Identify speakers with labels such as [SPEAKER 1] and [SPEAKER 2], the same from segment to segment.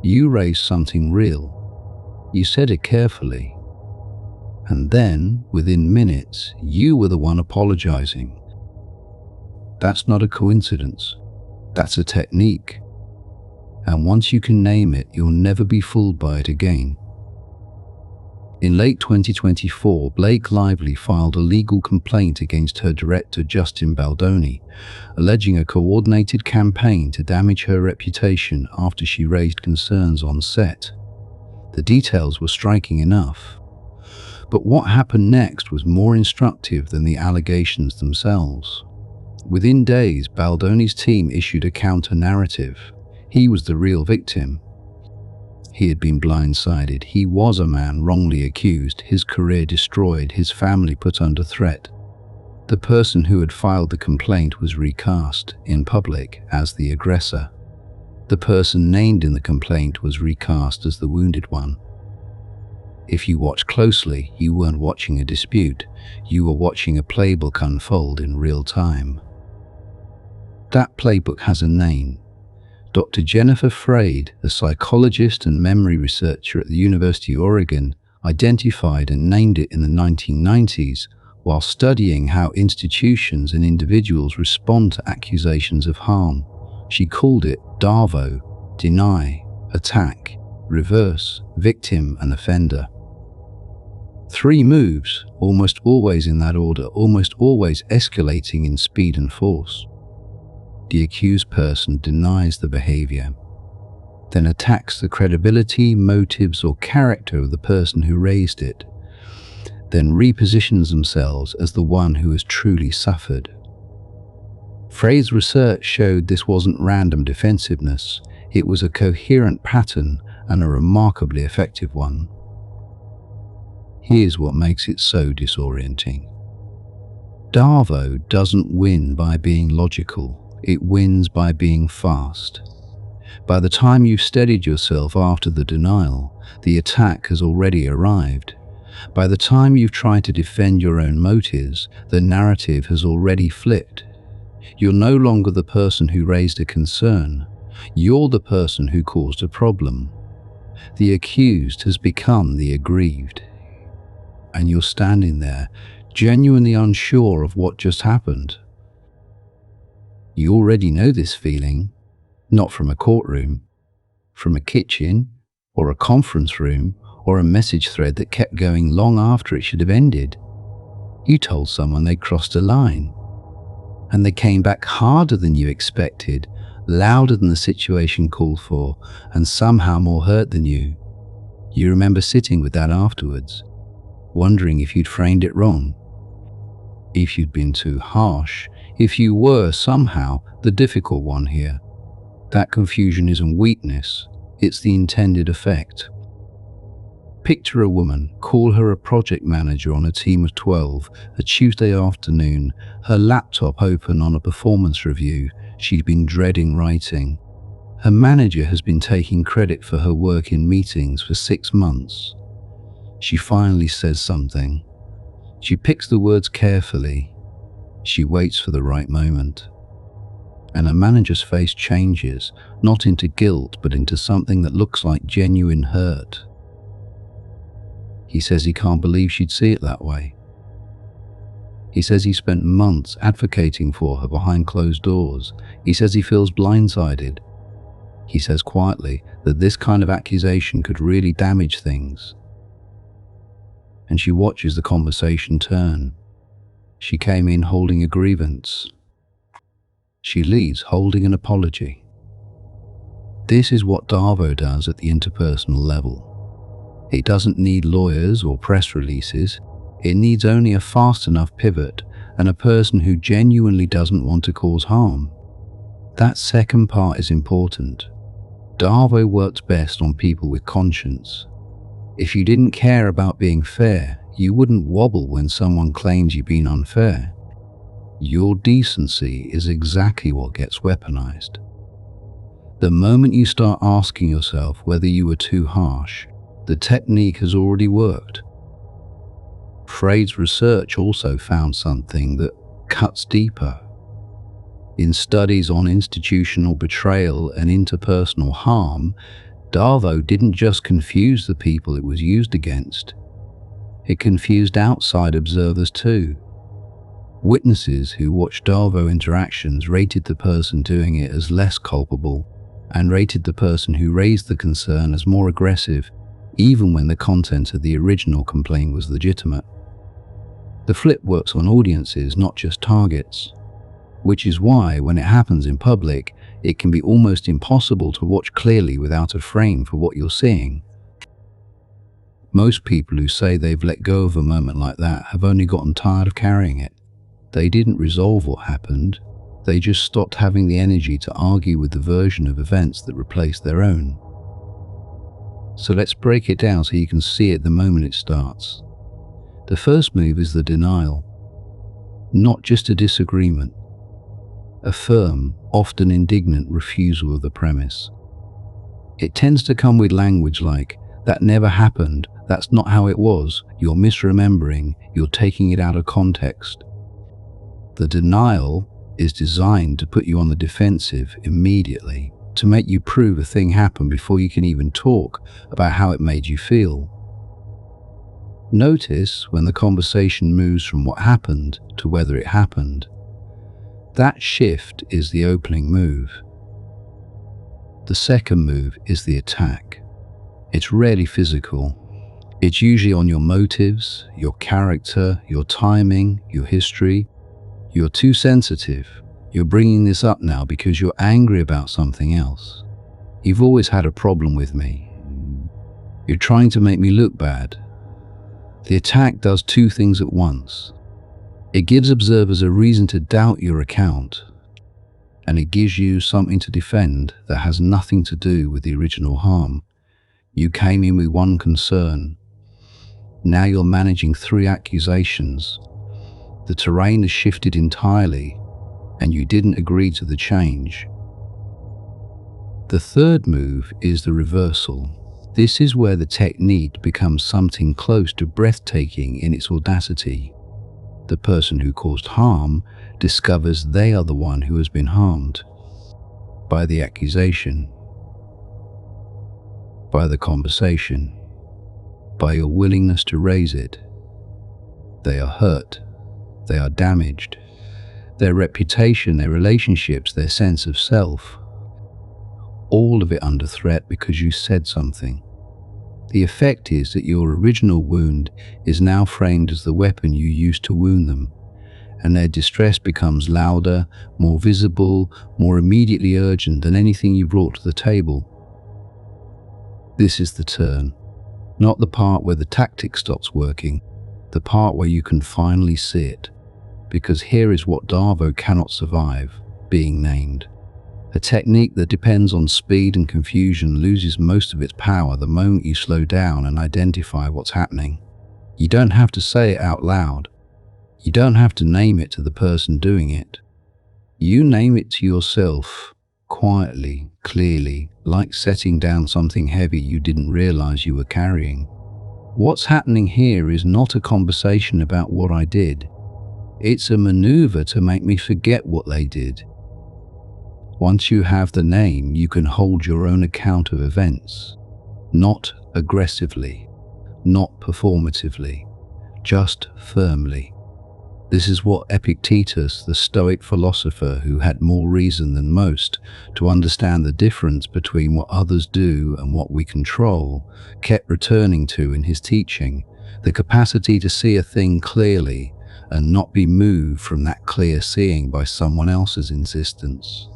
[SPEAKER 1] You raised something real. You said it carefully. And then, within minutes, you were the one apologizing. That's not a coincidence. That's a technique. And once you can name it, you'll never be fooled by it again. In late 2024, Blake Lively filed a legal complaint against her director Justin Baldoni, alleging a coordinated campaign to damage her reputation after she raised concerns on set. The details were striking enough. But what happened next was more instructive than the allegations themselves. Within days, Baldoni's team issued a counter-narrative. He was the real victim. He had been blindsided. He was a man wrongly accused, his career destroyed, his family put under threat. The person who had filed the complaint was recast, in public, as the aggressor. The person named in the complaint was recast as the wounded one. If you watch closely, you weren't watching a dispute. You were watching a playbook unfold in real time. That playbook has a name. Dr. Jennifer Freyd, a psychologist and memory researcher at the University of Oregon, identified and named it in the 1990s while studying how institutions and individuals respond to accusations of harm. She called it DARVO: deny, attack, reverse, victim, and offender. 3 moves, almost always in that order, almost always escalating in speed and force. The accused person denies the behavior, then attacks the credibility, motives, or character of the person who raised it, then repositions themselves as the one who has truly suffered. Freyd's research showed this wasn't random defensiveness, it was a coherent pattern and a remarkably effective one. Here's what makes it so disorienting. DARVO doesn't win by being logical, it wins by being fast. By the time you've steadied yourself after the denial, the attack has already arrived. By the time you've tried to defend your own motives, the narrative has already flipped. You're no longer the person who raised a concern, you're the person who caused a problem. The accused has become the aggrieved. And you're standing there, genuinely unsure of what just happened. You already know this feeling, not from a courtroom, from a kitchen, or a conference room, or a message thread that kept going long after it should have ended. You told someone they crossed a line, and they came back harder than you expected, louder than the situation called for, and somehow more hurt than you. You remember sitting with that afterwards, wondering if you'd framed it wrong, if you'd been too harsh, if you were somehow the difficult one here. That confusion isn't weakness, it's the intended effect. Picture a woman, call her a project manager on a team of 12, a Tuesday afternoon, her laptop open on a performance review she'd been dreading writing. Her manager has been taking credit for her work in meetings for 6 months. She finally says something. She picks the words carefully. She waits for the right moment. And her manager's face changes, not into guilt, but into something that looks like genuine hurt. He says he can't believe she'd see it that way. He says he spent months advocating for her behind closed doors. He says he feels blindsided. He says quietly that this kind of accusation could really damage things. And she watches the conversation turn. She came in holding a grievance. She leaves holding an apology. This is what DARVO does at the interpersonal level. It doesn't need lawyers or press releases. It needs only a fast enough pivot and a person who genuinely doesn't want to cause harm. That second part is important. DARVO works best on people with conscience. If you didn't care about being fair, you wouldn't wobble when someone claims you've been unfair. Your decency is exactly what gets weaponized. The moment you start asking yourself whether you were too harsh, the technique has already worked. Freyd's research also found something that cuts deeper. In studies on institutional betrayal and interpersonal harm, DARVO didn't just confuse the people it was used against, it confused outside observers too. Witnesses who watched DARVO interactions rated the person doing it as less culpable and rated the person who raised the concern as more aggressive, even when the content of the original complaint was legitimate. The flip works on audiences, not just targets, which is why, when it happens in public, it can be almost impossible to watch clearly without a frame for what you're seeing. Most people who say they've let go of a moment like that have only gotten tired of carrying it. They didn't resolve what happened, they just stopped having the energy to argue with the version of events that replaced their own. So let's break it down so you can see it the moment it starts. The first move is the denial. Not just a disagreement. A firm, often indignant refusal of the premise. It tends to come with language like, "That never happened, that's not how it was, you're misremembering, you're taking it out of context." The denial is designed to put you on the defensive immediately, to make you prove a thing happened before you can even talk about how it made you feel. Notice when the conversation moves from what happened to whether it happened. That shift is the opening move. The second move is the attack. It's rarely physical. It's usually on your motives, your character, your timing, your history. You're too sensitive. You're bringing this up now because you're angry about something else. You've always had a problem with me. You're trying to make me look bad. The attack does two things at once. It gives observers a reason to doubt your account, and it gives you something to defend that has nothing to do with the original harm. You came in with one concern. Now you're managing 3 accusations. The terrain has shifted entirely, and you didn't agree to the change. The third move is the reversal. This is where the technique becomes something close to breathtaking in its audacity. The person who caused harm discovers they are the one who has been harmed by the accusation, by the conversation, by your willingness to raise it. They are hurt, they are damaged, their reputation, their relationships, their sense of self, all of it under threat because you said something. The effect is that your original wound is now framed as the weapon you used to wound them, and their distress becomes louder, more visible, more immediately urgent than anything you brought to the table. This is the turn, not the part where the tactic stops working, the part where you can finally see it, because here is what DARVO cannot survive, being named. A technique that depends on speed and confusion loses most of its power the moment you slow down and identify what's happening. You don't have to say it out loud. You don't have to name it to the person doing it. You name it to yourself, quietly, clearly, like setting down something heavy you didn't realize you were carrying. What's happening here is not a conversation about what I did. It's a maneuver to make me forget what they did. Once you have the name, you can hold your own account of events, not aggressively, not performatively, just firmly. This is what Epictetus, the Stoic philosopher who had more reason than most to understand the difference between what others do and what we control, kept returning to in his teaching, the capacity to see a thing clearly and not be moved from that clear seeing by someone else's insistence.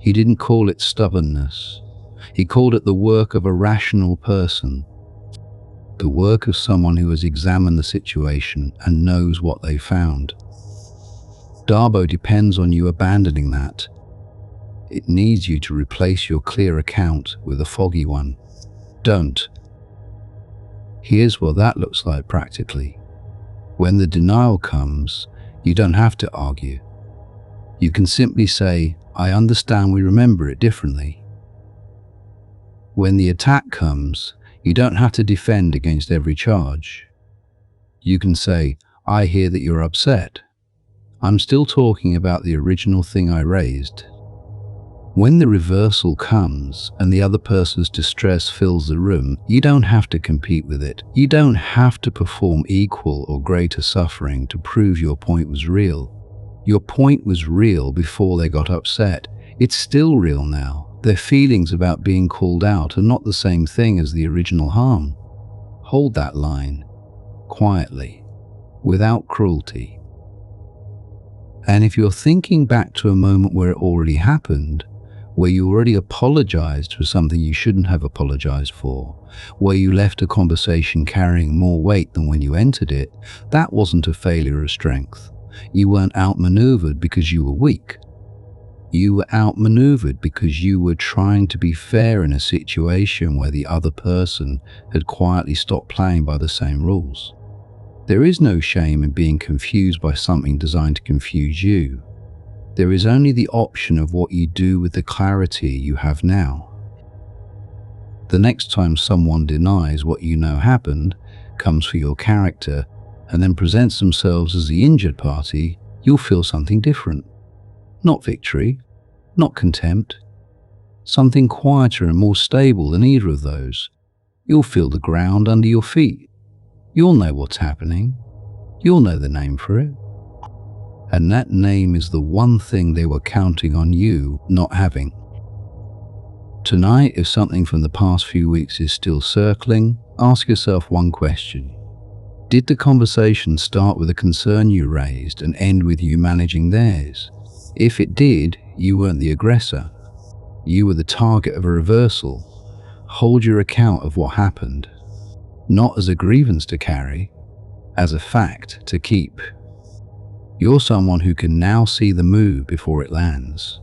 [SPEAKER 1] He didn't call it stubbornness. He called it the work of a rational person, the work of someone who has examined the situation and knows what they found. DARVO depends on you abandoning that. It needs you to replace your clear account with a foggy one. Don't. Here's what that looks like practically. When the denial comes, you don't have to argue. You can simply say, "I understand we remember it differently." When the attack comes, you don't have to defend against every charge. You can say, "I hear that you're upset. I'm still talking about the original thing I raised." When the reversal comes and the other person's distress fills the room, you don't have to compete with it. You don't have to perform equal or greater suffering to prove your point was real. Your point was real before they got upset. It's still real now. Their feelings about being called out are not the same thing as the original harm. Hold that line, quietly, without cruelty. And if you're thinking back to a moment where it already happened, where you already apologized for something you shouldn't have apologized for, where you left a conversation carrying more weight than when you entered it, that wasn't a failure of strength. You weren't outmaneuvered because you were weak. You were outmaneuvered because you were trying to be fair in a situation where the other person had quietly stopped playing by the same rules. There is no shame in being confused by something designed to confuse you. There is only the option of what you do with the clarity you have now. The next time someone denies what you know happened, comes for your character, and then presents themselves as the injured party, you'll feel something different. Not victory, not contempt. Something quieter and more stable than either of those. You'll feel the ground under your feet. You'll know what's happening. You'll know the name for it. And that name is the one thing they were counting on you not having. Tonight, if something from the past few weeks is still circling, ask yourself one question. Did the conversation start with a concern you raised and end with you managing theirs? If it did, you weren't the aggressor. You were the target of a reversal. Hold your account of what happened, not as a grievance to carry, as a fact to keep. You're someone who can now see the move before it lands.